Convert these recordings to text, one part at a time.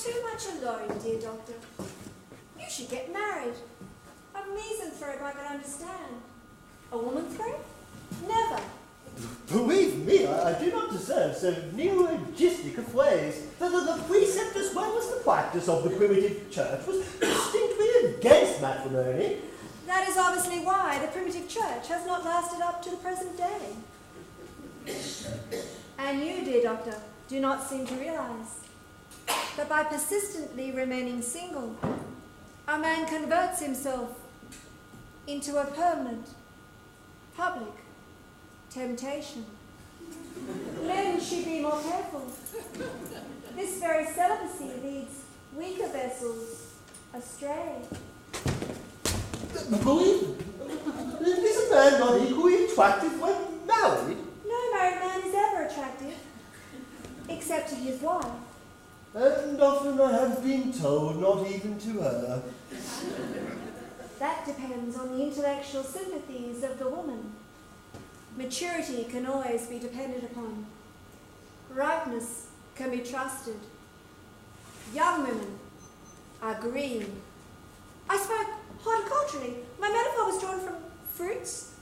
too much alone, dear doctor. You should get married. A misanthrope I could understand. A woman thrope? Never. Believe me, I do not deserve so neologistic of ways. The precept as well as the practice of the primitive church was distinctly against matrimony. That is obviously why the primitive church has not lasted up to the present day. And you, dear doctor, do not seem to realize that by persistently remaining single, a man converts himself into a permanent, public temptation. Men should be more careful. This very celibacy leads weaker vessels astray. Believe me, is a man not equally attractive when married? No married man is ever attractive, except to his wife. And often I have been told not even to her. That depends on the intellectual sympathies of the woman. Maturity can always be depended upon. Ripeness can be trusted. Young women are green. I spoke horticulturally. My metaphor was drawn from fruits.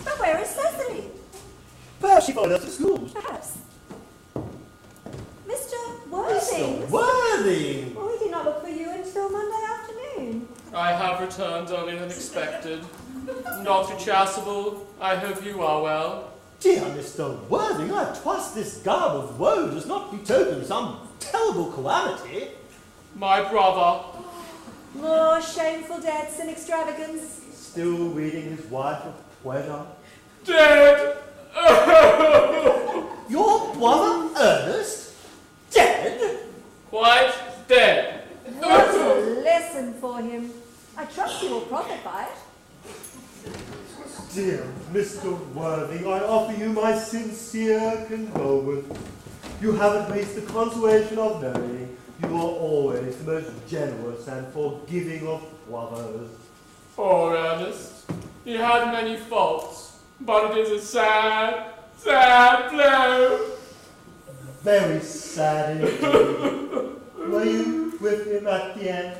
But where is Cecily? Perhaps she followed us to school. Perhaps. Mr. Worthing. Mr. Worthing! Well, we did not look for you until Monday afternoon. I have returned earlier than expected. Dr. Chasuble, I hope you are well. Dear Mr. Worthing, I trust this garb of woe does not betoken some terrible calamity. My brother. More shameful debts and extravagance. Still reading his wife of pleasure. Dead! Your brother Earnest? Dead? Quite dead. What a lesson for him. I trust you will profit by it. Dear Mr. Worthing, I offer you my sincere condolence. You have at least the consolation of knowing you are always the most generous and forgiving of brothers. Poor Ernest. He had many faults, but it is a sad, sad blow. Very sad indeed. Were you with him at the end?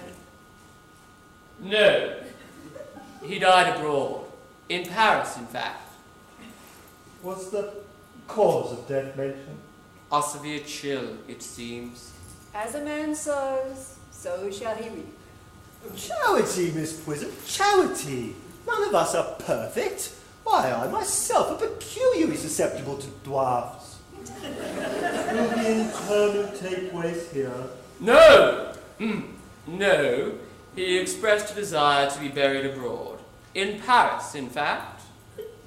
No. He died abroad. In Paris, in fact. Was the cause of death mentioned? A severe chill, it seems. As a man sows, so shall he reap. Charity, Miss Quizzle, charity. None of us are perfect. Why, I myself are peculiarly susceptible to drafts. Will the interment take place here? No! No. He expressed a desire to be buried abroad. In Paris, in fact.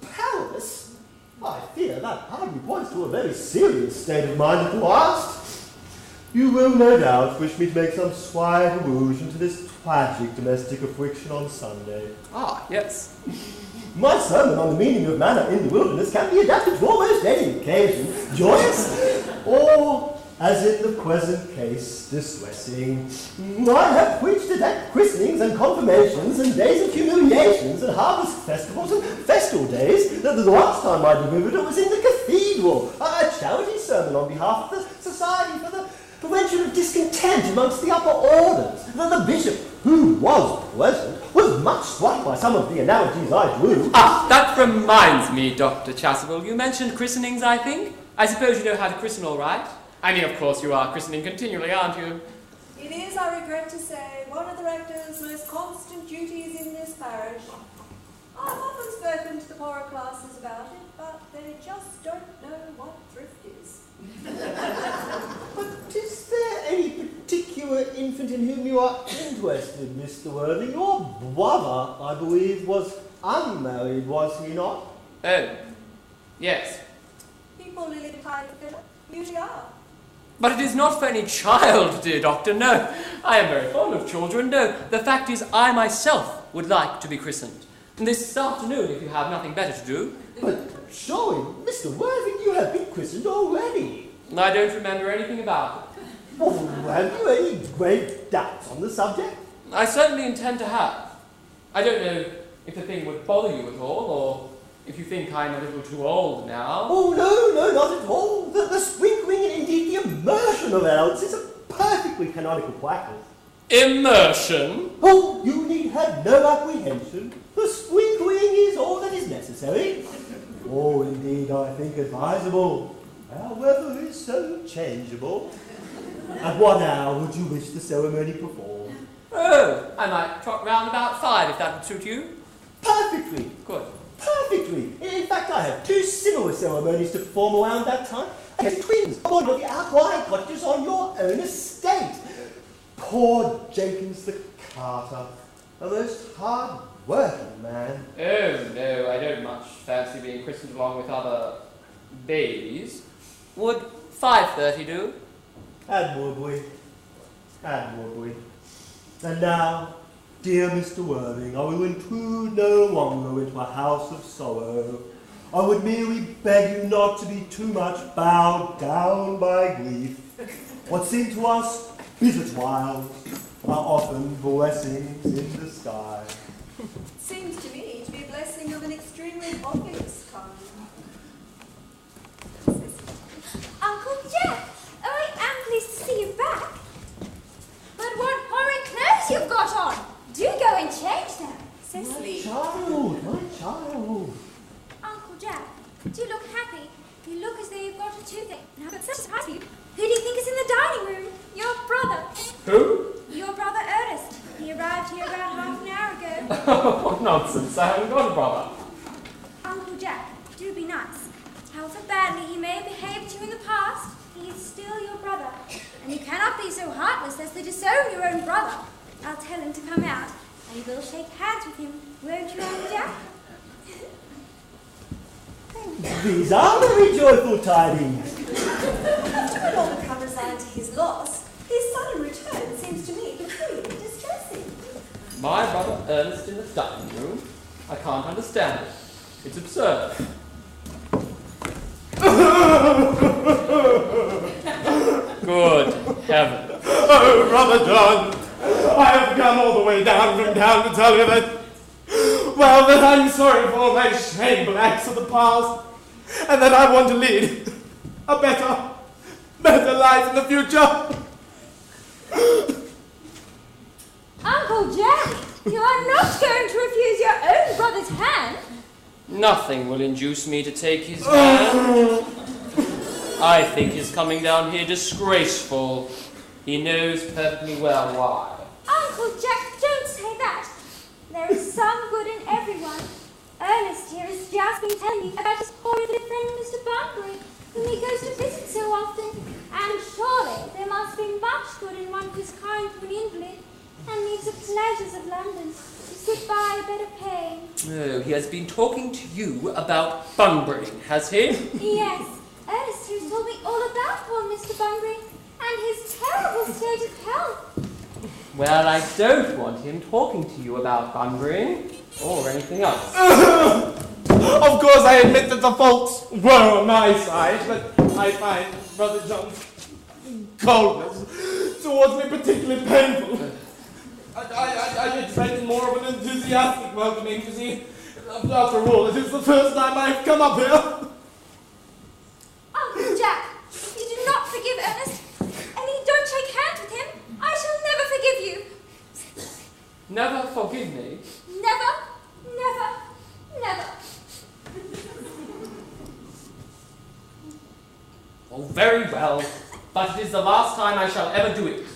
Paris? I fear that hardly points to a very serious state of mind at last. You will no doubt wish me to make some slight allusion to this tragic domestic affliction on Sunday. Ah, yes. My sermon on the meaning of manna in the wilderness can be adapted to almost any occasion, joyous, or, as in the present case, distressing. I have preached it at christenings and confirmations and days of humiliations and harvest festivals and festal days. The last time I delivered it was in the cathedral, a charity sermon on behalf of the Society for the Prevention of Discontent amongst the upper orders. The bishop, who was present, was much struck by some of the analogies I drew. Ah, that reminds me, Dr. Chasuble. You mentioned christenings, I think? I suppose you know how to christen all right? I mean, of course, you are christening continually, aren't you? It is, I regret to say, one of the rector's most constant duties in this parish. I've often spoken to the poorer classes about it, but they just don't know what thrift is. But is there any particular infant in whom you are interested, Mr. Worthing? Your brother, I believe, was unmarried, was he not? Oh, yes. People who live high together usually are. But it is not for any child, dear doctor, no. I am very fond of children, no. The fact is, I myself would like to be christened. This afternoon, if you have nothing better to do. But surely, Mr. Worthing, you have been christened already. I don't remember anything about it. Well, have you any grave doubts on the subject? I certainly intend to have. I don't know if the thing would bother you at all, or If you think I'm a little too old now. Oh, no, not at all. The sprinkling and indeed the immersion of elves is a perfectly canonical practice. Immersion? Oh, you need have no apprehension. The sprinkling is all that is necessary. Oh, indeed, I think advisable. Our weather is so changeable. At what hour would you wish the ceremony performed? Oh, I might trot round about 5 if that would suit you. Perfectly. Good. Perfectly. In fact, I have 2 similar ceremonies to perform around that time. I have twins on the outright cottages on your own estate. Poor Jenkins the carter, a most hard-working man. Oh, no, I don't much fancy being christened along with other babies. Would 5:30 do? Admirably. Admirably. And now, dear Mr. Worthing, I will intrude no longer into a house of sorrow. I would merely beg you not to be too much bowed down by grief. What seem to us bitter trials are often blessings in disguise. Seems to me to be a blessing of an extremely obvious kind. Uncle Jack, oh, I am pleased to see you back. But what horrid clothes you've got on! Do go and change them. Cecily. My child. Uncle Jack, do you look happy? You look as though you've got a toothache. Now, but such a surprise for you. Who do you think is in the dining room? Your brother. Who? Your brother Ernest. He arrived here about half an hour ago. What nonsense, I haven't got a brother. Uncle Jack, do be nice. However badly he may have behaved to you in the past, he is still your brother. And you cannot be so heartless as to disown your own brother. I'll tell him to come out, and you will shake hands with him, won't you, Uncle Jack? These are very joyful tidings. Do not become resigned to his loss. His sudden return seems to me peculiarly distressing. My brother Ernest in the dining room? I can't understand it. It's absurd. Good heavens. Oh, Brother John, I have come all the way down from town to tell you that, well, that I'm sorry for all my shameful acts of the past, and that I want to lead a better life in the future. Uncle Jack, you are not going to refuse your own brother's hand. Nothing will induce me to take his hand. I think his coming down here disgraceful. He knows perfectly well why. Uncle Jack, don't say that. There is some good in everyone. Ernest here has just been telling me about his poor little friend Mr. Bunbury, whom he goes to visit so often. And surely there must be much good in one who is kind to an invalid and needs the pleasures of London to sit by a bed of pain. Oh, he has been talking to you about Bunbury, has he? Yes, Ernest here has told me all about poor Mr. Bunbury and his terrible state of health. Well, I don't want him talking to you about Bunbury or anything else. Of course, I admit that the faults were on my side, but I find Brother John's coldness towards me particularly painful. I expected more of an enthusiastic welcoming, you see. After all, it is the first time I've come up here. Uncle Jack, if you do not forgive Ernest, and you don't shake hands with him, I shall never forgive you. Never forgive me? Never, never, never. Oh, very well, but it is the last time I shall ever do it.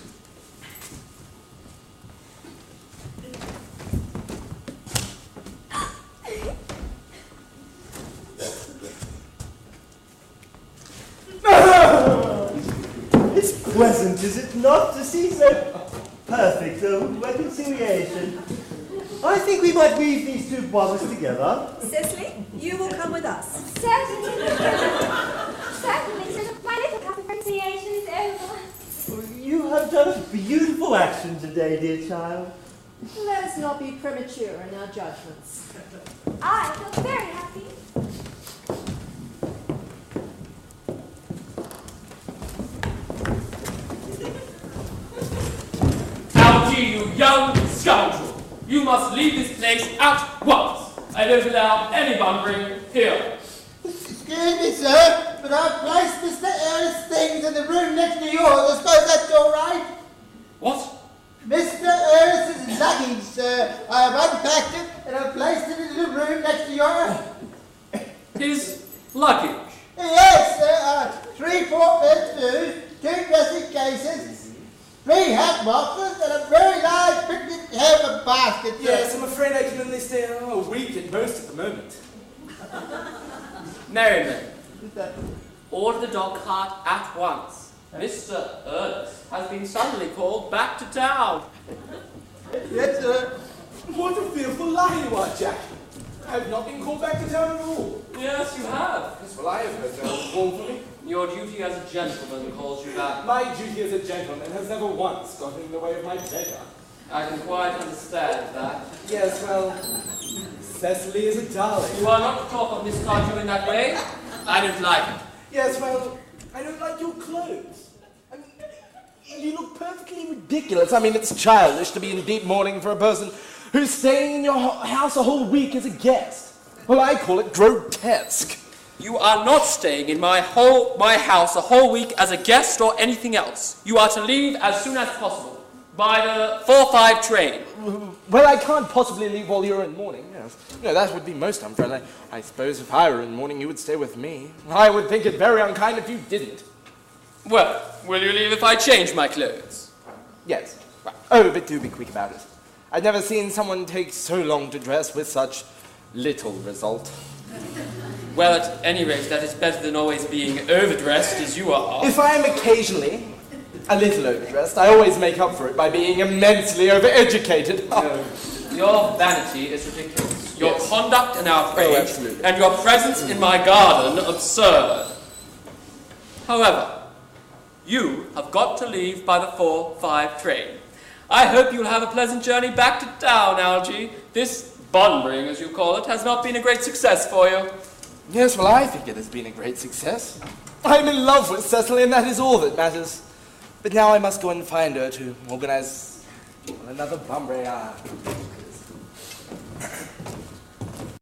It's pleasant, is it not, to see so perfect a reconciliation? I think we might weave these two brothers together. Cecily, you will come with us. Certainly. Certainly, so that my little cup of reconciliation is over. You have done a beautiful action today, dear child. Let us not be premature in our judgments. I feel very happy. Algy, you young scoundrel! You must leave this place at once! I don't allow any bumbling here. Excuse me, sir, but I've placed Mr. Earnest's things in the room next to yours. I suppose that's all right? What? Mr. Earnest's luggage, sir. I have unpacked it and I've placed it in the room next to yours. His luggage? Yes, sir. 3 portmanteaus, 2 dressing cases, 3 hat boxes, and a very large picnic hamper basket, sir. Yes, I'm afraid I can only stay a week at most at the moment. Merriman, order the dog cart at once. Mr. Ernest has been suddenly called back to town. Yes, sir. What a fearful lie you are, Jack. I have not been called back to town at all. Yes, you have. Yes, well, I have heard no one call for me. Your duty as a gentleman calls you back. My duty as a gentleman has never once got in the way of my pleasure. I can quite understand that. Yes, well, Cecily is a darling. You are not to talk of Miss Cardew in that way. I don't like it. Yes, well, I don't like your clothes. I mean, you look perfectly ridiculous. I mean, it's childish to be in deep mourning for a person who's staying in your house a whole week as a guest. Well, I call it grotesque. You are not staying in my house a whole week as a guest or anything else. You are to leave as soon as possible, by the 4:05 train. Well, I can't possibly leave while you're in mourning, yes. No, that would be most unfriendly. I suppose if I were in mourning, you would stay with me. I would think it very unkind if you didn't. Well, will you leave if I change my clothes? Yes. Oh, but do be quick about it. I've never seen someone take so long to dress with such little result. Well, at any rate, that is better than always being overdressed as you are. If I am occasionally a little overdressed, I always make up for it by being immensely overeducated. No, your vanity is ridiculous. Your Yes. conduct an outrage, Oh, absolutely. and your presence in my garden absurd. However, you have got to leave by the 4:05 train. I hope you'll have a pleasant journey back to town, Algy. This Bunburying, as you call it, has not been a great success for you. Yes, well, I think it has been a great success. I'm in love with Cecily, and that is all that matters. But now I must go and find her to organize another Bunbury.